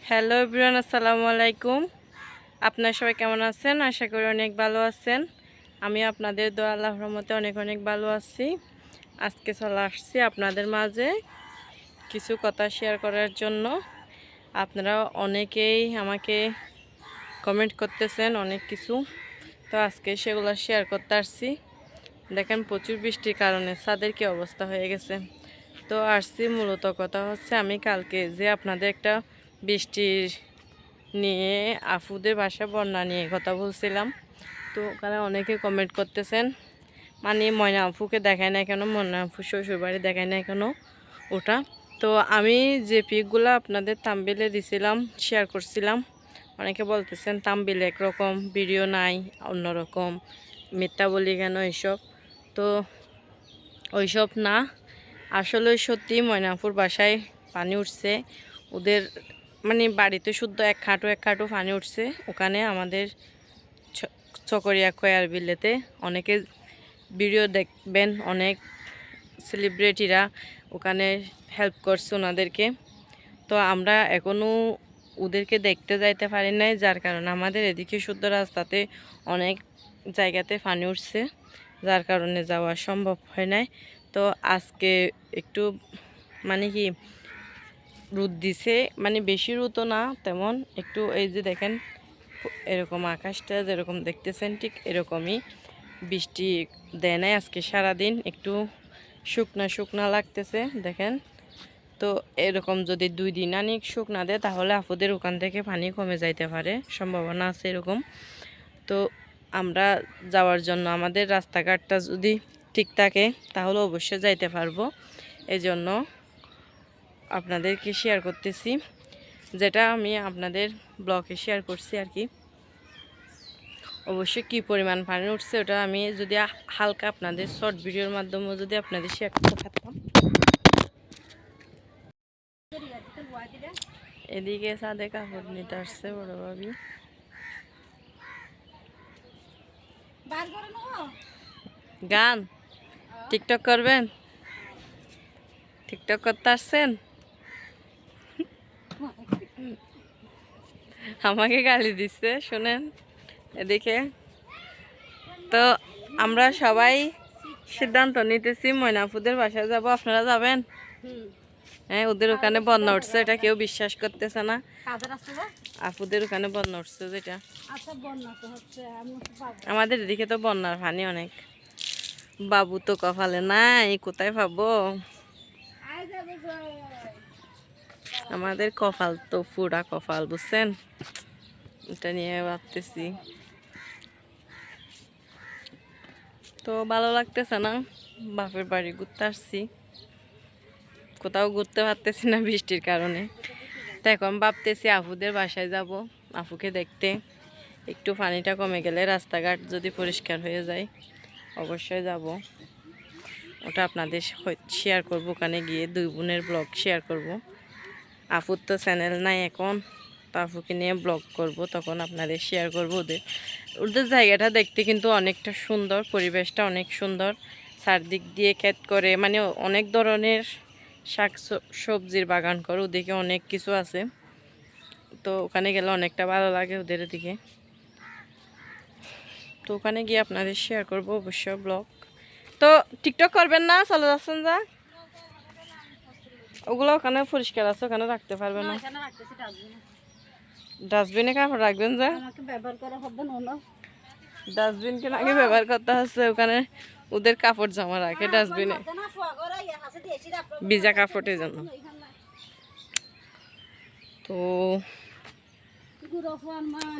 Hello everyone, আসসালামু আলাইকুম। আপনারা সবাই কেমন আছেন? আশা করি অনেক ভালো আছেন। আমি আপনাদের দোয়া আল্লাহর রহমতে অনেক অনেক ভালো আছি। আজকে চলে আসছি আপনাদের মাঝে কিছু কথা শেয়ার করার জন্য। আপনারা অনেকেই আমাকে কমেন্ট করতেছেন অনেক কিছু, তো আজকে সেগুলো শেয়ার করতে আসছি। দেখেন প্রচুর বৃষ্টির কারণে ছাদের কি অবস্থা হয়ে গেছে। তো আসছি মূলত কথা হচ্ছে, আমি কালকে যে আপনাদের একটা বৃষ্টির নিয়ে আফুদের বাসা বন্যা নিয়ে কথা বলছিলাম, তো ওখানে অনেকে কমেন্ট করতেছেন মানে ময়না আফুকে দেখায় না কেন, ময়না আফু শ্বশুরবাড়ি দেখায় না কেন ওটা। তো আমি যে পিকগুলো আপনাদের তাম্বিলে দিছিলাম, শেয়ার করছিলাম, অনেকে বলতেছেন তাম্বিলে একরকম ভিডিও নাই অন্যরকম, মিথ্যা বলি কেন এইসব। তো ওইসব না, আসলে সত্যি ময়নাপুর বাসায় পানি উঠছে। ওদের মানে বাড়িতে শুদ্ধ এক খাটো পানি উঠছে। ওখানে আমাদের চকরিয়া কয়ার বিলেতে অনেকে ভিডিও দেখবেন, অনেক সেলিব্রিটিরা ওখানে হেল্প করছে ওনাদেরকে। তো আমরা এখনও ওদেরকে দেখতে যাইতে পারি নাই, যার কারণে আমাদের এদিকে শুদ্ধ রাস্তাতে অনেক জায়গাতে পানি উঠছে, যার কারণে যাওয়া সম্ভব হয় নাই। তো আজকে একটু মানে কি রোদ দিছে, মানে বেশি রোদও না তেমন, একটু এই যে দেখেন এরকম আকাশটা যেরকম দেখতেছেন ঠিক এরকমই, বৃষ্টি দেয় নাই আজকে সারাদিন, একটু শুকনা শুকনা লাগতেছে দেখেন। তো এরকম যদি 2 দিন আনি শুকনা দেয় তাহলে আপুদের ওখান থেকে পানি কমে যাইতে পারে, সম্ভাবনা আছে এরকম। তো আমরা যাওয়ার জন্য আমাদের রাস্তাঘাটটা যদি ঠিক থাকে তাহলে অবশ্যই যাইতে পারবো। এই জন্য আপনাদেরকে শেয়ার করতেছি, যেটা আমি আপনাদের ব্লগে শেয়ার করছি আর কি। অবশ্যই কী পরিমাণ পানি উঠছে ওটা আমি যদি হালকা আপনাদের শর্ট ভিডিওর মাধ্যমে যদি আপনাদের শেয়ার করতে পারতাম। এদিকে ছাদে কাপড় নিতে আসছে বড় ভাবি। গান টিকটক করবেন? টিকটক করতে আসছেন? আমাকে গালি দিচ্ছে শোনেন এদিকে। তো আমরা সবাই সিদ্ধান্ত নিতেছি ময়নাপুদের বাসায় যাব। আপনারা যাবেন? হ্যাঁ, ওদের ওখানে বন্যা উঠছে, এটা কেউ বিশ্বাস করতেছে না। আপুদের ওখানে বন্যা উঠছে যেটা, আমাদের এদিকে তো বন্যার পানি অনেক। বাবু তো কপালে নাই, কোথায় পাবো? আমাদের কপাল তো পুরা কপাল, বুঝছেন? এটা নিয়ে ভাবতেছি। তো ভালো লাগতেছে না, বাপের বাড়ি ঘুরতে আসছি, কোথাও ঘুরতে পারতেছি না বৃষ্টির কারণে। তো এখন ভাবতেছি আপুদের বাসায় যাব, আপুকে দেখতে। একটু পানিটা কমে গেলে, রাস্তাঘাট যদি পরিষ্কার হয়ে যায় অবশ্যই যাব। ওটা আপনাদের শেয়ার করব, ওখানে গিয়ে 2 বোনের ব্লগ শেয়ার করব। আপুর তো চ্যানেল নাই এখন, তো আপুকে নিয়ে ব্লগ করব, তখন আপনাদের শেয়ার করব। ওদের ওদের জায়গাটা দেখতে কিন্তু অনেকটা সুন্দর, পরিবেশটা অনেক সুন্দর, চারদিক দিয়ে ক্ষেত করে, মানে অনেক ধরনের শাক সবজির বাগান করে, ওদিকে অনেক কিছু আছে। তো ওখানে গেলে অনেকটা ভালো লাগে ওদের দিকে। তো ওখানে গিয়ে আপনাদের শেয়ার করব অবশ্যই ব্লগ। তো টিকটক করবেন না? চলে যাচ্ছেন যা, ওগুলো ওখানে পরিষ্কার আছে, ওখানে রাখতে পারবেন না। ডাস্টবিনে কাপড় রাখবেন যা, ডাস্টবিন কেন আগে ব্যবহার করতে হচ্ছে, ওখানে ওদের কাপড় জামা রাখে ডাস্টবিনে, ভিজা কাপড়ের জন্য। তো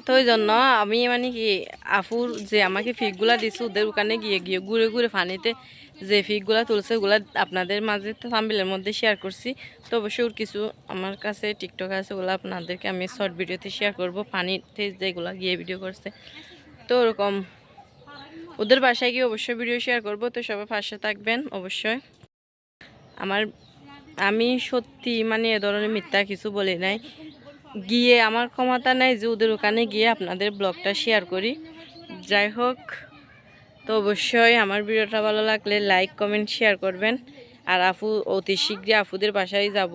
তো ওই জন্য আমি মানে কি আফুর যে আমাকে ফিকগুলা দিচ্ছে ওদের ওখানে গিয়ে গিয়ে ঘুরে ঘুরে পানিতে যে ফিকগুলা তুলছে ওগুলা আপনাদের মাঝে থাম্বনেলের মধ্যে শেয়ার করছি। তো অবশ্যই ওর কিছু আমার কাছে টিকটক আছে, ওগুলো আপনাদেরকে আমি শর্ট ভিডিওতে শেয়ার করব, পানিতে যেগুলো গিয়ে ভিডিও করছে। তো ওরকম ওদের বাসায় গিয়ে অবশ্যই ভিডিও শেয়ার করব। তো সবাই পাশে থাকবেন অবশ্যই। আমি সত্যি মানে এ ধরনের মিথ্যা কিছু বলি নাই, গিয়ে আমার ক্ষমতা নাই যে ওদের ওখানে গিয়ে আপনাদের ব্লগটা শেয়ার করি। যাই হোক, তো অবশ্যই আমার ভিডিওটা ভালো লাগলে লাইক কমেন্ট শেয়ার করবেন। আর আপু অতি শীঘ্রই আপুদের বাসায় যাব,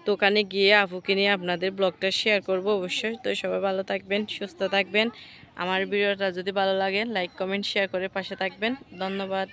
তো ওখানে গিয়ে আপুকে নিয়ে আপনাদের ব্লগটা শেয়ার করব অবশ্যই। তো সবাই ভালো থাকবেন, সুস্থ থাকবেন। আমার ভিডিওটা যদি ভালো লাগে লাইক কমেন্ট শেয়ার করে পাশে থাকবেন। ধন্যবাদ।